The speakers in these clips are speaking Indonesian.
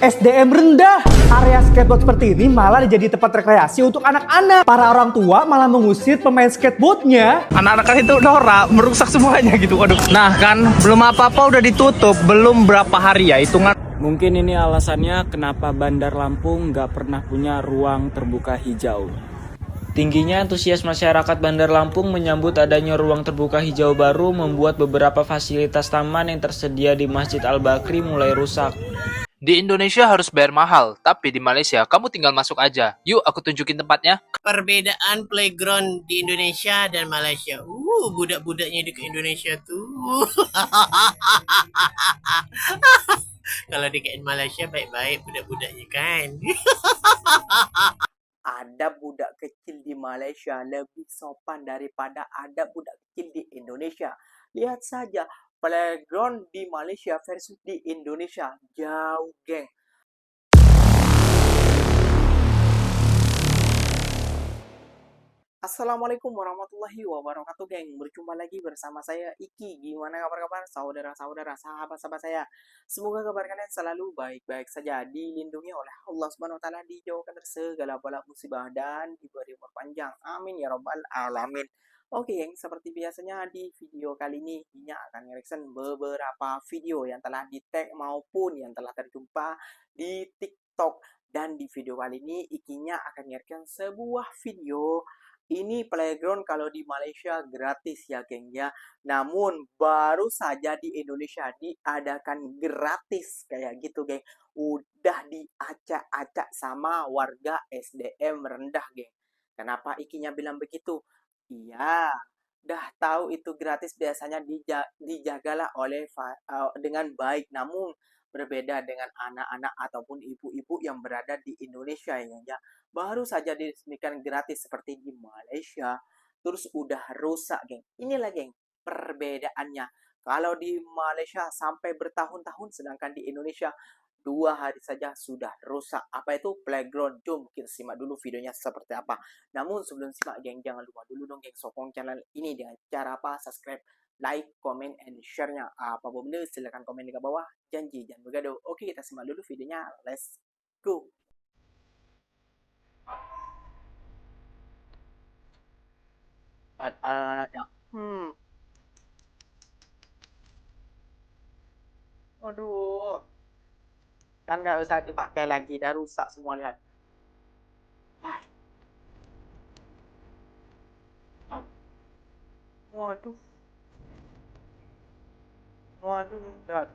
SDM rendah. Area skateboard seperti ini malah jadi tempat rekreasi untuk anak-anak. Para orang tua malah mengusir pemain skateboardnya. Anak-anak kan itu norak, merusak semuanya gitu. Waduh. Nah kan, belum apa-apa udah ditutup, belum berapa hari ya hitungan. Mungkin ini alasannya kenapa Bandar Lampung nggak pernah punya ruang terbuka hijau. Tingginya antusias masyarakat Bandar Lampung menyambut adanya ruang terbuka hijau baru membuat beberapa fasilitas taman yang tersedia di Masjid Al-Bakri mulai rusak. Di Indonesia harus bayar mahal, tapi di Malaysia kamu tinggal masuk aja. Yuk aku tunjukin tempatnya. Perbedaan playground di Indonesia dan Malaysia. Budak-budaknya di Indonesia tuh. Kalau di Malaysia baik-baik budak-budaknya kan. Ada budak kecil di Malaysia lebih sopan daripada ada budak kecil di Indonesia. Lihat saja playground di Malaysia versus di Indonesia. Jauh, geng. Assalamualaikum warahmatullahi wabarakatuh, geng. Berjumpa lagi bersama saya Iki. Gimana kabar-kabar saudara-saudara, sahabat-sahabat saya? Semoga kabar kalian selalu baik-baik saja, dilindungi oleh Allah Subhanahu wa taala, dijauhkan dari segala bala musibah dan diberi umur panjang. Amin ya rabbal alamin. Oke, geng, seperti biasanya di video kali ini Inya akan reaction beberapa video yang telah di-tag maupun yang telah terjumpa di TikTok. Dan di video kali ini Ikinya akan reaction sebuah video. Ini playground kalau di Malaysia gratis ya, geng ya. Namun baru saja di Indonesia diadakan gratis kayak gitu, geng. Udah diacak-acak sama warga SDM rendah, geng. Kenapa Ikinya bilang begitu? Iya, dah tahu itu gratis biasanya dijagalah dengan baik. Namun berbeda dengan anak-anak ataupun ibu-ibu yang berada di Indonesia ya. Baru saja diresmikan gratis seperti di Malaysia, terus udah rusak, geng. Inilah, geng, perbedaannya. Kalau di Malaysia sampai bertahun-tahun, sedangkan di Indonesia 2 hari saja sudah rusak. Apa itu playground? Jom kita simak dulu videonya seperti apa. Namun sebelum simak, geng, jangan lupa dulu dong, geng, sokong channel ini dengan cara apa? Subscribe, like, comment, and share-nya. Apa benda silahkan komen di bawah. Janji jangan bergaduh. Oke, kita simak dulu videonya. Let's go. Anak-anaknya. Aduh. Kan nggak usah dipakai lagi, dah rusak semua, lihat. Waduh. Waduh, lihat.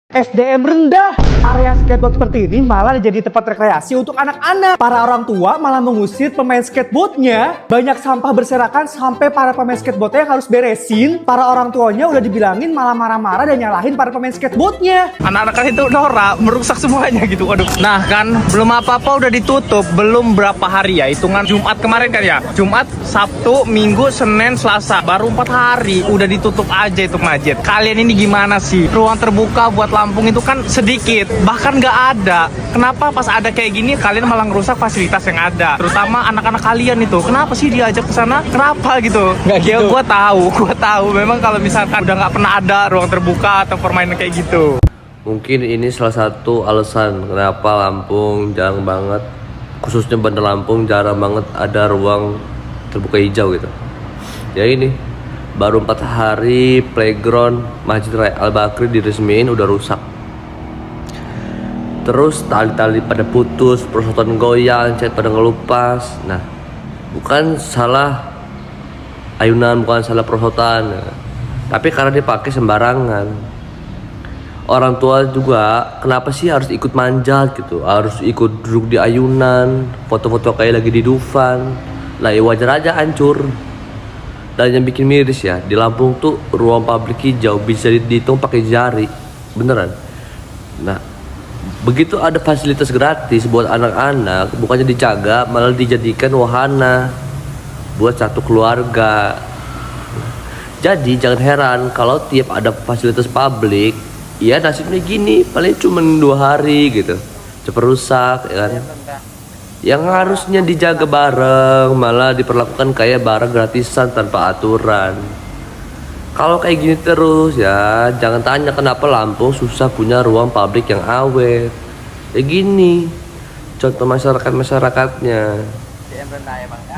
SDM rendah. Area skateboard seperti ini malah jadi tempat rekreasi untuk anak-anak. Para orang tua malah mengusir pemain skateboardnya. Banyak sampah berserakan sampai para pemain skateboardnya harus beresin. Para orang tuanya udah dibilangin malah marah-marah dan nyalahin para pemain skateboardnya. Anak-anak kan itu norak, merusak semuanya gitu. Waduh. Nah kan, belum apa-apa udah ditutup, belum berapa hari ya hitungan Jumat kemarin kan ya. Jumat, Sabtu, Minggu, Senin, Selasa, baru 4 hari udah ditutup aja itu masjid. Kalian ini gimana sih? Ruang terbuka buat Lampung itu kan sedikit, bahkan nggak ada. Kenapa pas ada kayak gini kalian malah ngerusak fasilitas yang ada? Terutama anak-anak kalian itu. Kenapa sih diajak ke sana? Kenapa gitu? Nggak gitu. Ya gua tahu. Memang kalau misalkan udah nggak pernah ada ruang terbuka atau permainan kayak gitu. Mungkin ini salah satu alasan kenapa Lampung jarang banget, khususnya Bandar Lampung jarang banget ada ruang terbuka hijau gitu. Ya ini, baru 4 hari playground Masjid Al-Bakri diresmiin udah rusak. Terus tali-tali pada putus, perosotan goyang, cat pada ngelupas. Nah, bukan salah ayunan, bukan salah perosotan, tapi karena dipakai sembarangan. Orang tua juga kenapa sih harus ikut manjat gitu, harus ikut duduk di ayunan, foto-foto kayak lagi di Dufan. Lah ya wajar aja hancur. Dan yang bikin miris ya, di Lampung tuh ruang publik hijau bisa dihitung pakai jari, beneran. Nah, begitu ada fasilitas gratis buat anak-anak, bukannya dijaga, malah dijadikan wahana buat satu keluarga. Jadi jangan heran kalau tiap ada fasilitas publik, ya nasibnya gini, paling cuma 2 hari gitu, cepet rusak, ya kan? Yang harusnya dijaga bareng malah diperlakukan kayak barang gratisan tanpa aturan. Kalau kayak gini terus ya, jangan tanya kenapa Lampung susah punya ruang publik yang awet. Ya gini, contoh masyarakat-masyarakatnya.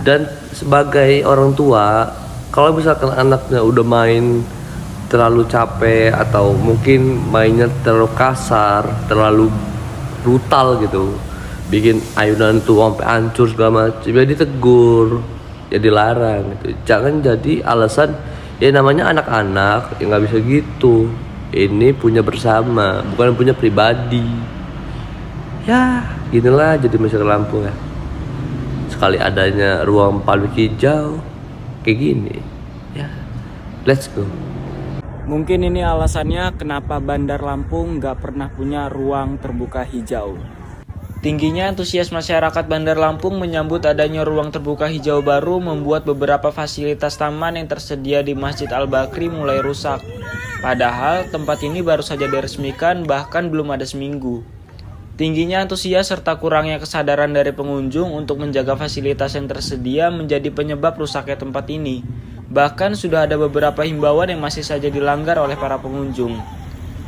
Dan sebagai orang tua, kalau misalkan anaknya udah main terlalu capek atau mungkin mainnya terlalu kasar, terlalu brutal gitu, bikin ayunan tuh sampai hancur segala macam, ya ditegur, ya dilarang gitu. Jangan jadi alasan, ya namanya anak-anak, ya nggak bisa gitu. Ini punya bersama, bukan punya pribadi. Ya, ginilah jadi masyarakat Lampung ya. Sekali adanya ruang publik hijau kayak gini, ya let's go. Mungkin ini alasannya kenapa Bandar Lampung nggak pernah punya ruang terbuka hijau. Tingginya antusias masyarakat Bandar Lampung menyambut adanya ruang terbuka hijau baru membuat beberapa fasilitas taman yang tersedia di Masjid Al-Bakri mulai rusak. Padahal tempat ini baru saja diresmikan bahkan belum ada seminggu. Tingginya antusias serta kurangnya kesadaran dari pengunjung untuk menjaga fasilitas yang tersedia menjadi penyebab rusaknya tempat ini. Bahkan sudah ada beberapa himbauan yang masih saja dilanggar oleh para pengunjung.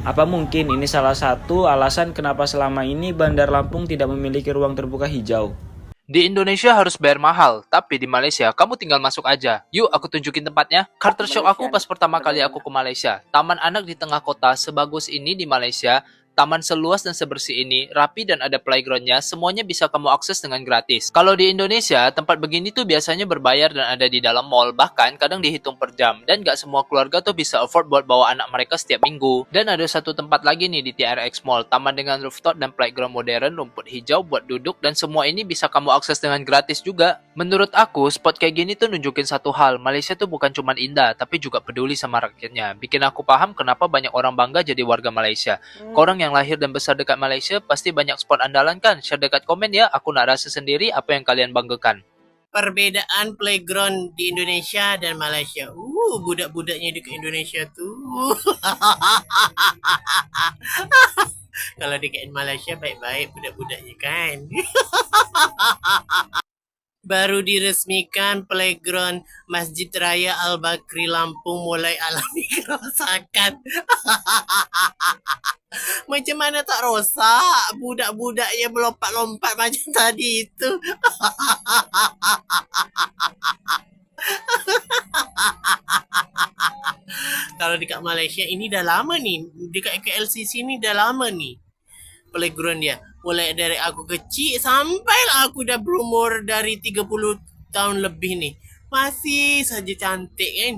Apa mungkin ini salah satu alasan kenapa selama ini Bandar Lampung tidak memiliki ruang terbuka hijau? Di Indonesia harus bayar mahal, tapi di Malaysia kamu tinggal masuk aja. Yuk aku tunjukin tempatnya. Culture shock aku pas pertama kali aku ke Malaysia. Taman anak di tengah kota sebagus ini di Malaysia. Taman seluas dan sebersih ini, rapi dan ada playgroundnya, semuanya bisa kamu akses dengan gratis. Kalau di Indonesia, tempat begini tuh biasanya berbayar dan ada di dalam mall, bahkan kadang dihitung per jam. Dan gak semua keluarga tuh bisa afford buat bawa anak mereka setiap minggu. Dan ada satu tempat lagi nih di TRX Mall, taman dengan rooftop dan playground modern, rumput hijau buat duduk, dan semua ini bisa kamu akses dengan gratis juga. Menurut aku, spot kayak gini tuh nunjukin satu hal, Malaysia tuh bukan cuma indah, tapi juga peduli sama rakyatnya. Bikin aku paham kenapa banyak orang bangga jadi warga Malaysia. Korang yang lahir dan besar dekat Malaysia pasti banyak spot andalan kan? Share dekat komen ya, aku nak rasa sendiri apa yang kalian banggakan. Perbedaan playground di Indonesia dan Malaysia. Budak-budaknya di Indonesia tuh. Kalau di Malaysia baik-baik budak-budaknya kan. Baru diresmikan playground Masjid Raya Al-Bakri Lampung mulai alami kerosakan. Macam mana tak rosak? Budak-budaknya melompat-lompat macam tadi itu. Kalau dekat Malaysia ini dah lama nih. Dekat KLCC ni dah lama nih. Playground dia. Mulai dari aku kecil sampailah aku dah berumur dari 30 tahun lebih nih. Masih saja cantik kan?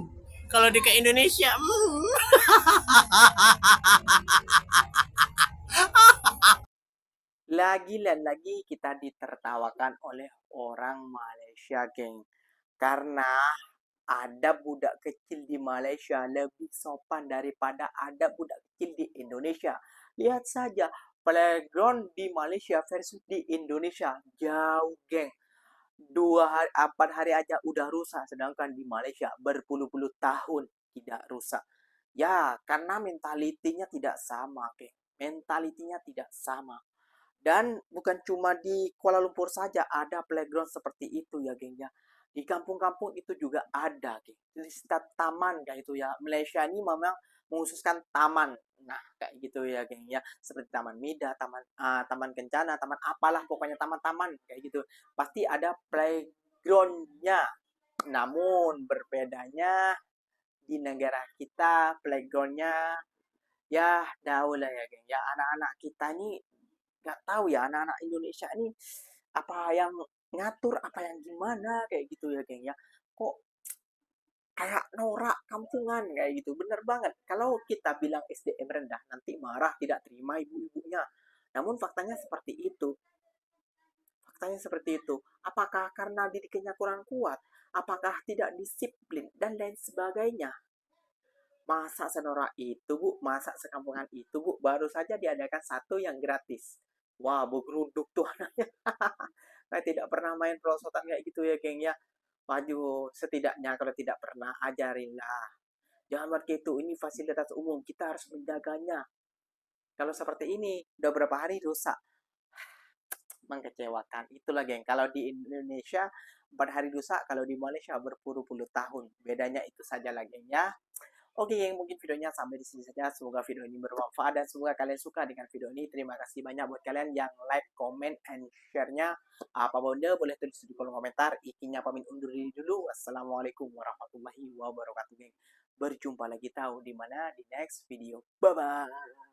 Kalau dekat Indonesia, Lagi dan lagi kita ditertawakan oleh orang Malaysia, geng. Karena ada budak kecil di Malaysia lebih sopan daripada ada budak kecil di Indonesia. Lihat saja playground di Malaysia versus di Indonesia. Jauh, geng. 4 hari aja udah rusak, sedangkan di Malaysia berpuluh-puluh tahun tidak rusak. Ya, karena mentalitinya tidak sama, geng. Mentalitinya tidak sama. Dan bukan cuma di Kuala Lumpur saja ada playground seperti itu ya, geng ya. Di kampung-kampung itu juga ada, geng. Di setiap taman kayak itu ya. Malaysia ini memang mengkhususkan taman. Nah, kayak gitu ya, geng ya. Seperti Taman Mida, Taman Kencana, taman apalah pokoknya taman-taman kayak gitu. Pasti ada playgroundnya. Namun berbedanya di negara kita playgroundnya ya jauh lah ya, geng ya. Anak-anak kita ini nggak tahu ya, anak-anak Indonesia ini apa yang ngatur, apa yang gimana kayak gitu ya, geng ya. Kok kayak norak kampungan kayak gitu. Bener banget. Kalau kita bilang SDM rendah, nanti marah, tidak terima ibu-ibunya. Namun faktanya seperti itu. Faktanya seperti itu. Apakah karena didiknya kurang kuat? Apakah tidak disiplin? Dan lain sebagainya. Masa senorak itu, Bu? Masa sekampungan itu, Bu? Baru saja diadakan satu yang gratis. Wah, Bu geruduk tuh anaknya. Saya tidak pernah main perosotan kayak gitu ya, geng ya. Waduh, setidaknya kalau tidak pernah, ajarinlah. Jangan begitu, ini fasilitas umum, kita harus menjaganya. Kalau seperti ini, udah berapa hari rusak. Mengecewakan. Itulah, geng. Kalau di Indonesia, 4 hari rusak. Kalau di Malaysia, berpuluh-puluh tahun. Bedanya itu saja lah, geng ya. Oke, geng, mungkin videonya sampai di sini saja. Semoga video ini bermanfaat dan semoga kalian suka dengan video ini. Terima kasih banyak buat kalian yang like, comment, and share-nya. Apa bunda boleh tulis di kolom komentar. Ikinya pamit undur diri dulu. Assalamualaikum warahmatullahi wabarakatuh, geng. Berjumpa lagi tahu di mana di next video. Bye bye.